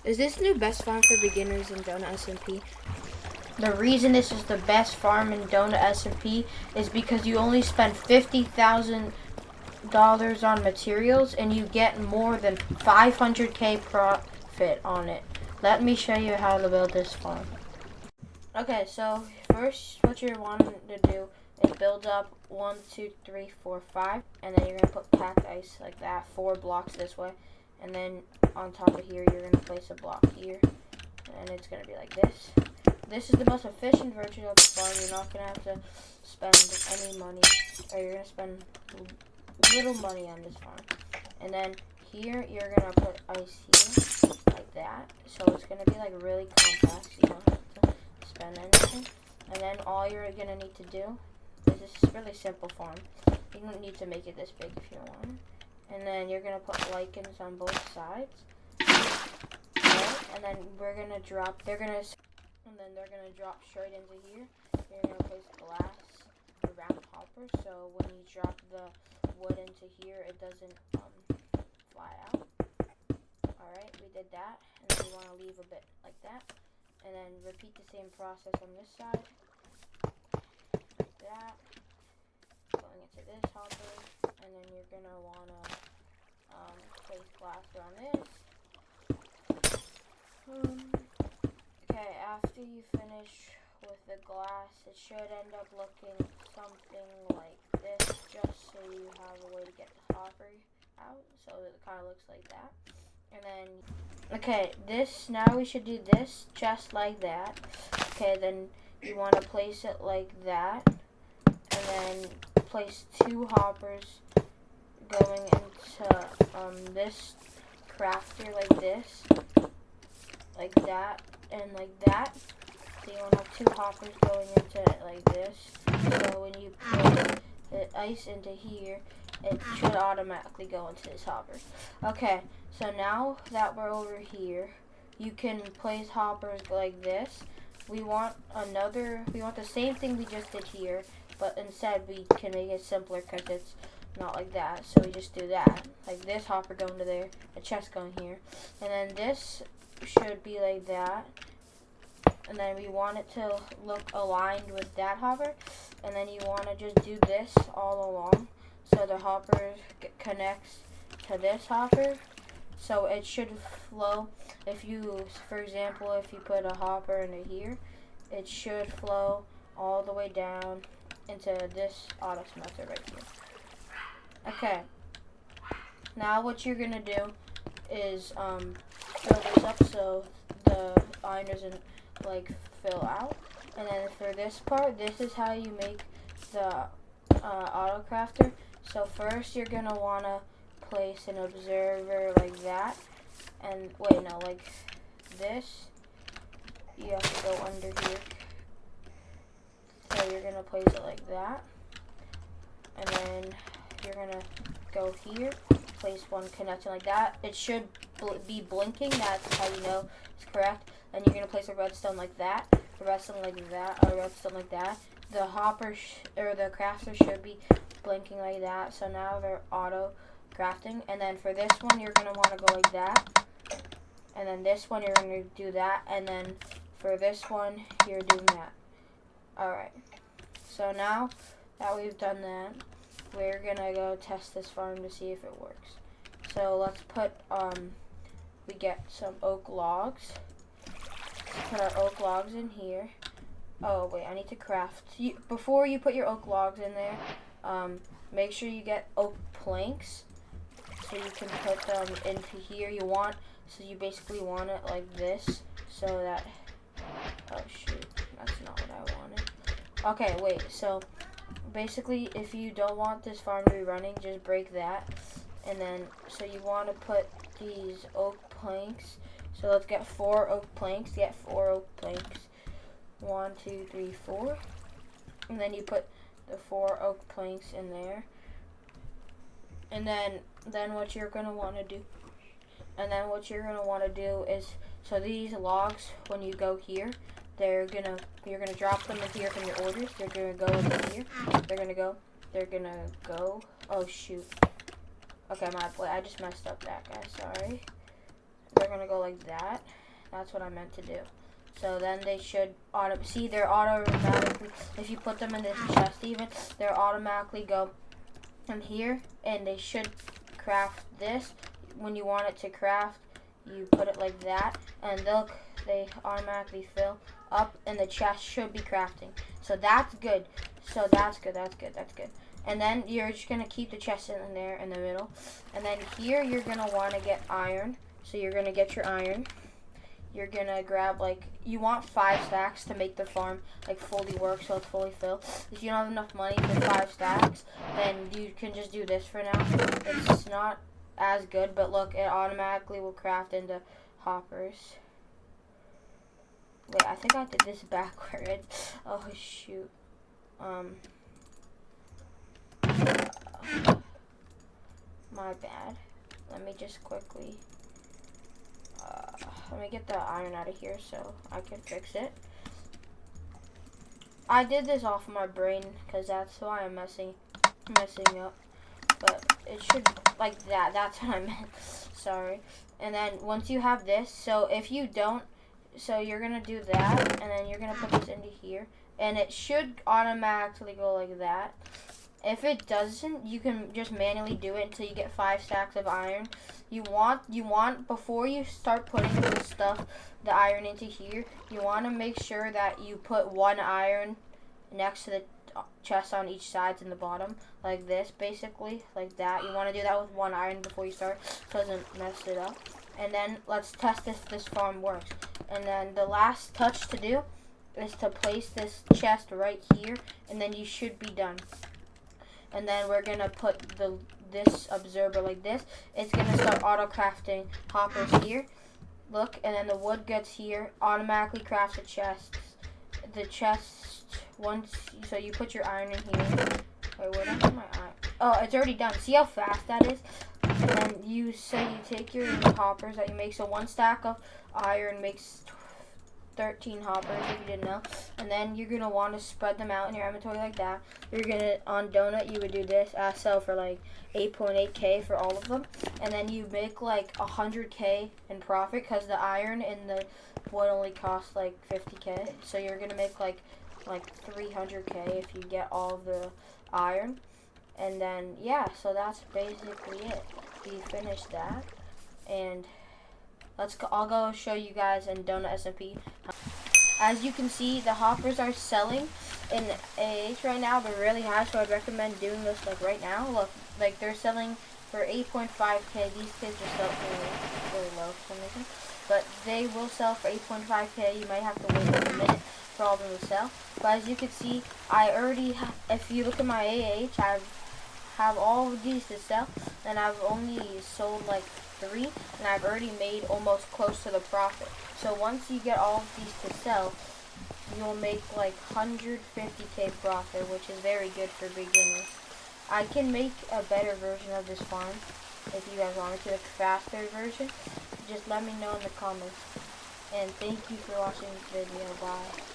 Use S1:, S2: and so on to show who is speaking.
S1: Is this new best farm for beginners in Donut SMP?
S2: The reason this is the best farm in Donut SMP is because you only spend $50,000 on materials and you get more than 500k profit on it. Let me show you how to build this farm. Okay, so first what you're wanting to do is build up 1, 2, 3, 4, 5, and then you're gonna put packed ice like that, 4 blocks this way, and then on top of here you're gonna place a block here, and it's gonna be like this. This is the most efficient version of the farm. You're not gonna have to spend any money, or you're gonna spend little money on this farm. And then here you're gonna put ice here like that, so it's gonna be like really compact. So you don't have to spend anything. And then all you're gonna need to do is this is really simple farm. You don't need to make it this big if you don't want. And then you're gonna put lichens on both sides. Okay? And then we're gonna drop. And then they're gonna drop straight into here. You're gonna place glass around the hopper, so when you drop the wood into here, it doesn't fly out. Alright, we did that, and then you want to leave a bit like that, and then repeat the same process on this side, like that, going into this hopper, and then you're gonna want to place glass around this. Okay, after you finish with the glass, it should end up looking something like this, just so you have a way to get the hopper out, so it kind of looks like that. And then, okay, now we should do this just like that. Okay, then you want to place it like that, and then place 2 hoppers going into this crafter like this, like that, and like that. So you want to have 2 hoppers going into it like this. So when you put the ice into here, it should automatically go into this hopper. Okay, so now that we're over here, you can place hoppers like this. We want the same thing we just did here, but instead we can make it simpler because it's not like that. So we just do that. Like this hopper going to there, a chest going here. And then this should be like that. And then we want it to look aligned with that hopper. And then you want to just do this all along. So the hopper connects to this hopper. So it should flow. If you, for example, if you put a hopper into here, it should flow all the way down into this auto smelter right here. Okay. Now what you're gonna do is fill this up so the iron doesn't like fill out. And then for this part, this is how you make the auto crafter. So first you're gonna wanna place an observer like that, and wait, no, like this. You have to go under here. So you're gonna place it like that, and then you're gonna go here, place one connecting like that. It should be blinking. That's how you know it's correct. And you're gonna place a redstone like that, a redstone like that, a redstone like that. The hopper or the crafter should be blinking like that. So now they're auto crafting. And then for this one, you're gonna want to go like that. And then this one, you're gonna do that. And then for this one, you're doing that. Alright. So now that we've done that, we're gonna go test this farm to see if it works. So let's put we get some oak logs. Put our oak logs in here. Oh wait, I need to craft. Before you put your oak logs in there, make sure you get oak planks so you can put them into here. So you basically want it like this, so that, oh shoot, that's not what I wanted. Okay, wait, so basically if you don't want this farm to be running, just break that. And then, so you want to put these oak planks. So let's get 4 oak planks. Get 4 oak planks. 1, 2, 3, 4. And then you put the 4 oak planks in there. And then what you're gonna want to do. Is, so these logs, when you go here, you're gonna drop them in here from your orders. They're gonna go into here. They're gonna go. Oh shoot. Okay, I just messed up that guy. Sorry. They're gonna go like that. That's what I meant to do. So then they should see they're automatically, if you put them in this chest even, they're automatically go in here, and they should craft this. When you want it to craft, you put it like that, and they automatically fill up, and the chest should be crafting. So that's good. So that's good. And then you're just gonna keep the chest in there in the middle, and then here you're gonna want to get iron. So you're gonna get your iron. You're gonna grab, like, you want 5 stacks to make the farm like fully work, so it's fully filled. If you don't have enough money for 5 stacks, then you can just do this for now. It's not as good, but look, it automatically will craft into hoppers. Wait, I think I did this backwards. Oh shoot. My bad. Let me just quickly let me get the iron out of here so I can fix it. I did this off of my brain because that's why I'm messing up. But it should, like that. That's what I meant. Sorry. And then once you have this, so if you don't, so you're gonna do that, and then you're gonna put this into here, and it should automatically go like that. If it doesn't, you can just manually do it until you get 5 stacks of iron. You want before you start putting the stuff, the iron into here, you want to make sure that you put 1 iron next to the chest on each side in the bottom, like this, basically, like that. You want to do that with 1 iron before you start, so it doesn't mess it up. And then let's test if this farm works. And then the last touch to do is to place this chest right here, and then you should be done. And then we're gonna put this observer like this. It's gonna start auto crafting hoppers here. Look, and then the wood gets here, automatically crafts the chests. The chest so you put your iron in here. Wait, where did I put my iron? Oh, it's already done. See how fast that is? And then you take your hoppers that you make. So 1 stack of iron makes 13 hoppers, if you didn't know. And then you're gonna want to spread them out in your inventory like that. You're gonna, on Donut, you would do this. I sell for like 8.8k for all of them. And then you make like 100k in profit, because the iron and the wood only cost like 50k. So you're gonna make like 300k if you get all of the iron. And then yeah, so that's basically it. We finished that, and I'll go show you guys in Donut SMP. As you can see, the hoppers are selling in AH right now. They're really high, so I'd recommend doing this like right now. Look, like they're selling for 8.5k. These kids are selling for really low for some reason, but they will sell for 8.5k. You might have to wait like a minute for all of them to sell. But as you can see, I already if you look at my AH, I have all of these to sell, and I've only sold like 3, and I've already made almost close to the profit. So once you get all of these to sell, you'll make like 150k profit, which is very good for beginners. I can make a better version of this farm if you guys want me to, a faster version. Just let me know in the comments. And thank you for watching this video. Bye.